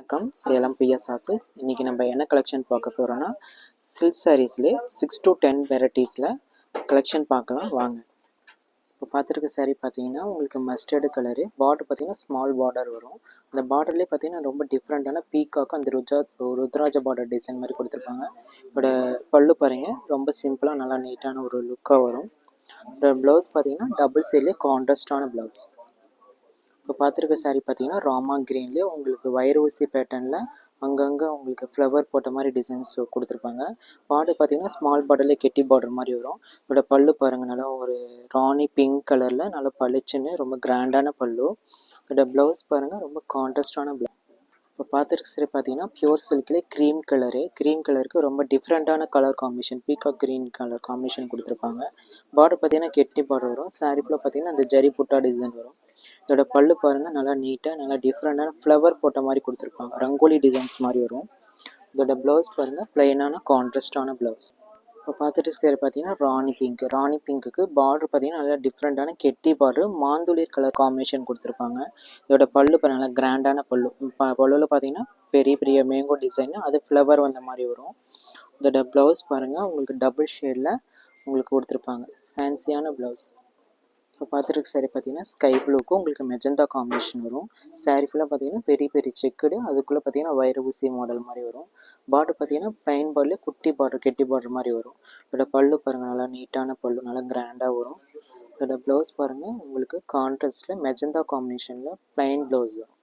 வணக்கம், சேலம் பிஎஸ் சாரீஸ். இன்றைக்கி நம்ம என்ன கலெக்ஷன் பார்க்க போகிறோன்னா, சில்க் சாரீஸ்லேயே 6 to 10 வெரைட்டிஸில் கலெக்ஷன் பார்க்கலாம் வாங்க. இப்போ பார்த்துருக்க சாரீ பார்த்தீங்கன்னா உங்களுக்கு மஸ்டர்டு கலரு, பார்டர் பார்த்தீங்கன்னா ஸ்மால் பார்டர் வரும். அந்த பார்டர்லேயே பார்த்தீங்கன்னா ரொம்ப டிஃப்ரெண்ட்டான பீக்காக்கும் அந்த ருத்ராஜ பார்டர் டிசைன் மாதிரி கொடுத்துருப்பாங்க. இதோட பல்லு பாருங்கள், ரொம்ப சிம்பிளாக நல்லா நீட்டான ஒரு லுக்காக வரும். இதோட ப்ளவுஸ் பார்த்தீங்கன்னா டபுள் சைட்லேயே கான்ட்ராஸ்டான ப்ளவுஸ். இப்போ பார்த்துருக்க சாரீ பார்த்தீங்கன்னா ராமா க்ரீன்லேயே உங்களுக்கு வயர் ஊசி பேட்டர்னில் அங்கங்கே உங்களுக்கு ஃப்ளவர் போட்ட மாதிரி டிசைன்ஸ் கொடுத்துருப்பாங்க. பார்டர் பார்த்தீங்கன்னா ஸ்மால் பார்டர்லேயே கெட்டி பார்டர் மாதிரி வரும். இதோட பல்லு பாருங்கள், நல்லா ஒரு ராணி பிங்க் கலரில் நல்லா பளிச்சுன்னு ரொம்ப கிராண்டான பல்லு. இதோட ப்ளவுஸ் பாருங்கள், ரொம்ப கான்ட்ராஸ்டான ப்ளவுஸ். இப்போ பார்த்துருக்க சாரி பார்த்தீங்கன்னா பியூர் சில்க்லேயே க்ரீம் கலருக்கு ரொம்ப டிஃப்ரெண்ட்டான colour combination, peacock green colour combination கொடுத்துருப்பாங்க. பார்டர் பார்த்தீங்கன்னா கெட்டி பார்டர் வரும். சாரீ ஃபுல்லாக பார்த்தீங்கன்னா அந்த ஜரி புட்டா டிசைன் வரும். இதோட பல்லு பாருங்கள், நல்லா நீட்டாக நல்லா டிஃப்ரெண்டான ஃப்ளவர் போட்ட மாதிரி கொடுத்துருப்பாங்க, ரங்கோலி டிசைன்ஸ் மாதிரி வரும். இதோட ப்ளவுஸ் பாருங்கள், பிளெயினான கான்ட்ராஸ்டான ப்ளவுஸ். இப்போ பார்த்துட்டு இருக்கிறது பார்த்தீங்கன்னா ராணி பிங்க்குக்கு பார்டர் பார்த்தீங்கன்னா நல்லா டிஃப்ரெண்ட்டான கெட்டி பார்டர் மாந்துளிர் கலர் காம்பினேஷன் கொடுத்துருப்பாங்க. இதோட பல்லு பாருங்கள், நல்லா கிராண்டான பல்லுவில் பார்த்தீங்கன்னா பெரிய பெரிய மேங்கோ டிசைன், அது ஃப்ளவர் வந்த மாதிரி வரும். இதோட ப்ளவுஸ் பாருங்கள், உங்களுக்கு டபுள் ஷேடில் உங்களுக்கு கொடுத்துருப்பாங்க, ஃபேன்சியான ப்ளவுஸ். இப்போ பார்த்துருக்கு சாரி பார்த்தீங்கன்னா ஸ்கை ப்ளூக்கும் உங்களுக்கு மெஜந்தா காம்பினேஷன் வரும். சாரீ ஃபுல்லாக பார்த்தீங்கன்னா பெரிய பெரிய செக்குடு, அதுக்குள்ளே பார்த்தீங்கன்னா வயர் ஊசி மாடல் மாதிரி வரும். பார்டர் பார்த்தீங்கன்னா ப்ளைன் பார்டர்லேயே குட்டி பார்டர் கெட்டி பார்டர் மாதிரி வரும். இதோட பல்லு பாருங்கள், நல்லா நீட்டான பல்லு, நல்லா கிராண்டாக வரும். இதோட ப்ளவுஸ் பாருங்கள், உங்களுக்கு கான்ட்ராஸ்ட்டில் மெஜந்தா காம்பினேஷனில் ப்ளைன் ப்ளவுஸ் வரும்.